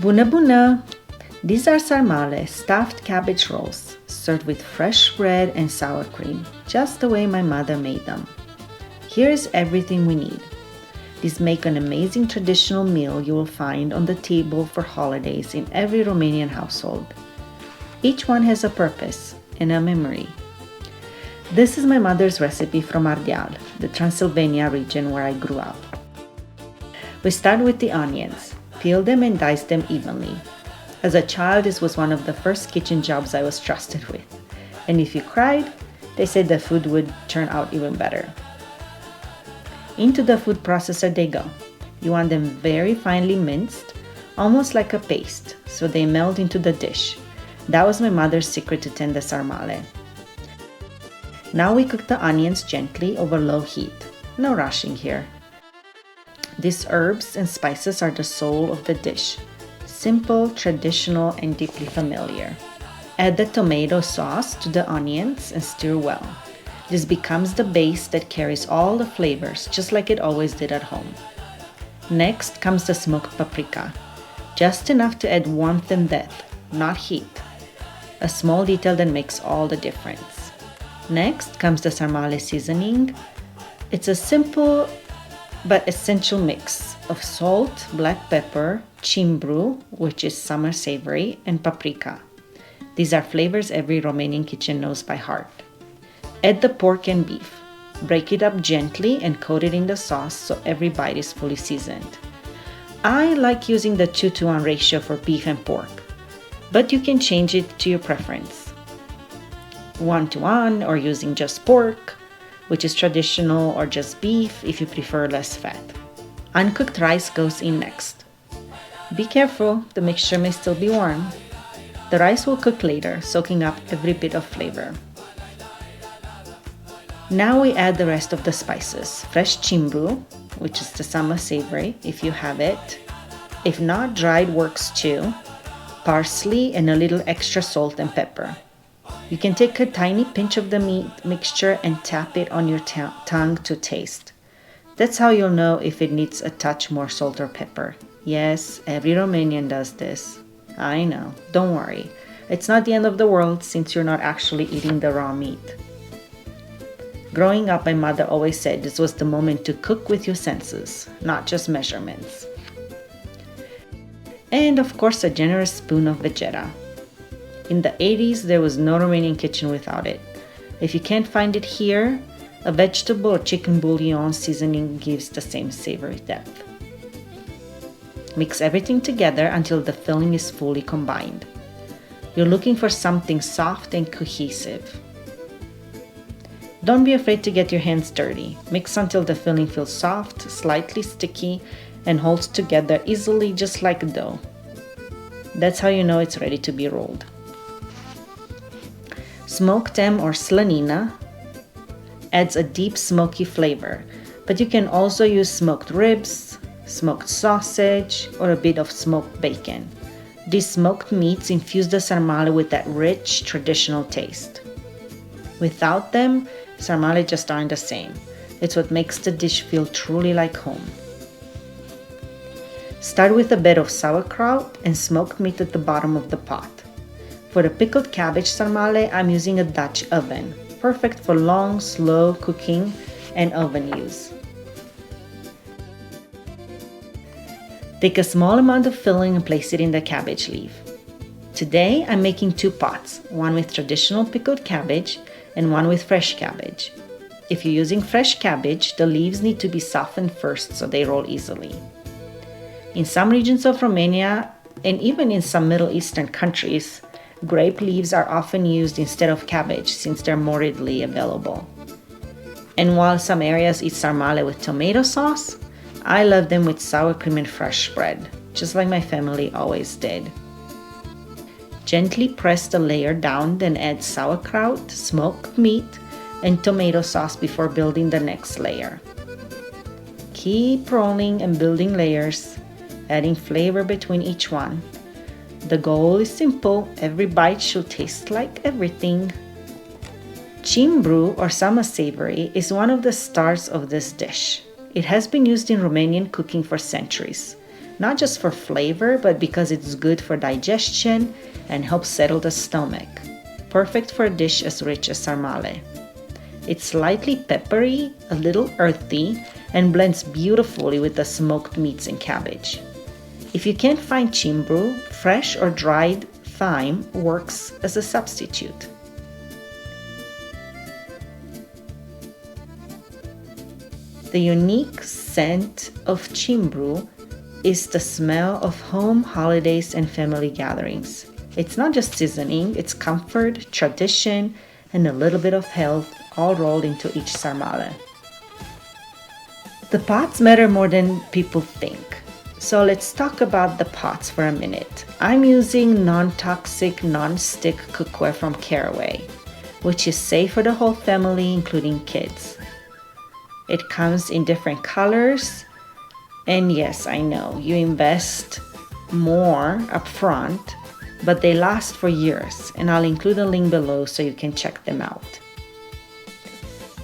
Bună bună! These are sarmale, stuffed cabbage rolls, served with fresh bread and sour cream, just the way my mother made them. Here is everything we need. These make an amazing traditional meal you will find on the table for holidays in every Romanian household. Each one has a purpose and a memory. This is my mother's recipe from Ardeal, the Transylvania region where I grew up. We start with the onions. Peel them and dice them evenly. As a child, this was one of the first kitchen jobs I was trusted with. And if you cried, they said the food would turn out even better. Into the food processor they go. You want them very finely minced, almost like a paste, so they melt into the dish. That was my mother's secret to tender sarmale. Now we cook the onions gently over low heat. No rushing here. These herbs and spices are the soul of the dish. Simple, traditional, and deeply familiar. Add the tomato sauce to the onions and stir well. This becomes the base that carries all the flavors, just like it always did at home. Next comes the smoked paprika. Just enough to add warmth and depth, not heat. A small detail that makes all the difference. Next comes the sarmale seasoning. It's a simple but essential mix of salt, black pepper, cimbru, which is summer savory, and paprika. These are flavors every Romanian kitchen knows by heart. Add the pork and beef. Break it up gently and coat it in the sauce so every bite is fully seasoned. I like using the 2-to-1 ratio for beef and pork, but you can change it to your preference. 1-to-1 or using just pork, which is traditional, or just beef if you prefer less fat. Uncooked rice goes in next. Be careful, the mixture may still be warm. The rice will cook later, soaking up every bit of flavor. Now we add the rest of the spices. Fresh cimbru, which is the summer savory, if you have it. If not, dried works too. Parsley and a little extra salt and pepper. You can take a tiny pinch of the meat mixture and tap it on your tongue to taste. That's how you'll know if it needs a touch more salt or pepper. Yes, every Romanian does this. I know, don't worry. It's not the end of the world since you're not actually eating the raw meat. Growing up, my mother always said this was the moment to cook with your senses, not just measurements. And of course, a generous spoon of vegeta. In the 80s, there was no Romanian kitchen without it. If you can't find it here, a vegetable or chicken bullion seasoning gives the same savory depth. Mix everything together until the filling is fully combined. You're looking for something soft and cohesive. Don't be afraid to get your hands dirty. Mix until the filling feels soft, slightly sticky, and holds together easily just like dough. That's how you know it's ready to be rolled. Smoked ham or slanina adds a deep smoky flavor, but you can also use smoked ribs, smoked sausage, or a bit of smoked bacon. These smoked meats infuse the sarmale with that rich, traditional taste. Without them, sarmale just aren't the same. It's what makes the dish feel truly like home. Start with a bed of sauerkraut and smoked meat at the bottom of the pot. For the pickled cabbage sarmale, I'm using a Dutch oven, perfect for long, slow cooking and oven use. Take a small amount of filling and place it in the cabbage leaf. Today, I'm making 2 pots, one with traditional pickled cabbage and one with fresh cabbage. If you're using fresh cabbage, the leaves need to be softened first so they roll easily. In some regions of Romania, and even in some Middle Eastern countries, grape leaves are often used instead of cabbage since they're more readily available. And while some areas eat sarmale with tomato sauce, I love them with sour cream and fresh bread, just like my family always did. Gently press the layer down, then add sauerkraut, smoked meat, and tomato sauce before building the next layer. Keep rolling and building layers, adding flavor between each one. The goal is simple, every bite should taste like everything. Cimbru or summer savory is one of the stars of this dish. It has been used in Romanian cooking for centuries. not just for flavor, but because it's good for digestion and helps settle the stomach. Perfect for a dish as rich as sarmale. It's slightly peppery, a little earthy, and blends beautifully with the smoked meats and cabbage. If you can't find cimbru, fresh or dried thyme works as a substitute. The unique scent of cimbru is the smell of home, holidays, and family gatherings. It's not just seasoning, it's comfort, tradition, and a little bit of health all rolled into each sarmale. The pots matter more than people think. So let's talk about the pots for a minute. I'm using non-toxic, non-stick cookware from Caraway, which is safe for the whole family, including kids. It comes in different colors, and yes, I know, you invest more upfront, but they last for years, and I'll include a link below so you can check them out.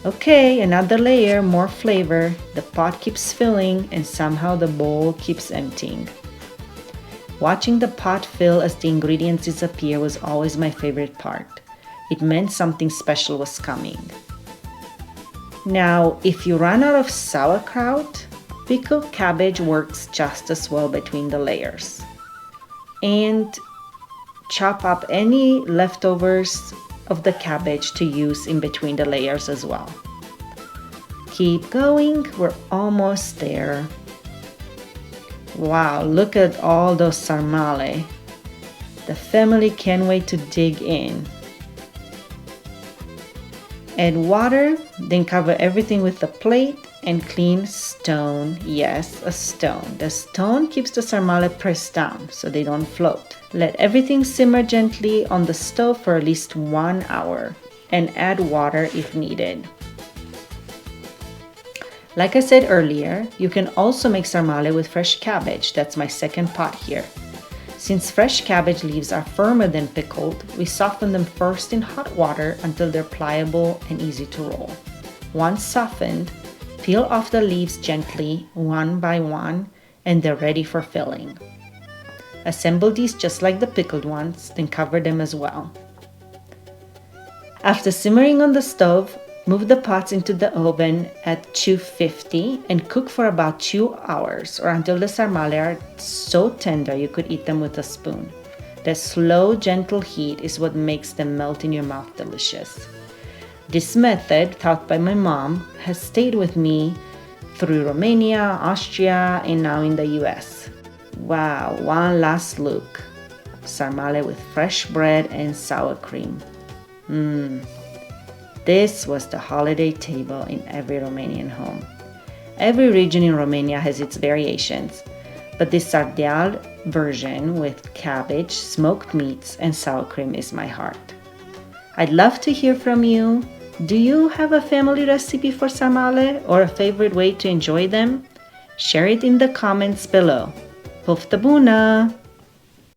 Okay, another layer, more flavor. The pot keeps filling and somehow the bowl keeps emptying. Watching the pot fill as the ingredients disappear was always my favorite part. It meant something special was coming. Now, if you run out of sauerkraut, pickled cabbage works just as well between the layers. And chop up any leftovers of the cabbage to use in between the layers as well. Keep going, we're almost there. Wow, look at all those sarmale. The family can't wait to dig in. Add water, then cover everything with a plate and clean stone. Yes, a stone. The stone keeps the sarmale pressed down so they don't float. Let everything simmer gently on the stove for at least 1 hour and add water if needed. Like I said earlier, you can also make sarmale with fresh cabbage. That's my second pot here. Since fresh cabbage leaves are firmer than pickled, we soften them first in hot water until they're pliable and easy to roll. Once softened, peel off the leaves gently, one by one, and they're ready for filling. Assemble these just like the pickled ones, then cover them as well. After simmering on the stove, move the pots into the oven at 250 and cook for about 2 hours or until the sarmale are so tender you could eat them with a spoon. The slow, gentle heat is what makes them melt in your mouth delicious. This method, taught by my mom, has stayed with me through Romania, Austria, and now in the US. Wow, one last look. Sarmale with fresh bread and sour cream. This was the holiday table in every Romanian home. Every region in Romania has its variations, but this sardeal version with cabbage, smoked meats, and sour cream is my heart. I'd love to hear from you. Do you have a family recipe for sarmale or a favorite way to enjoy them? Share it in the comments below. Poftă bună!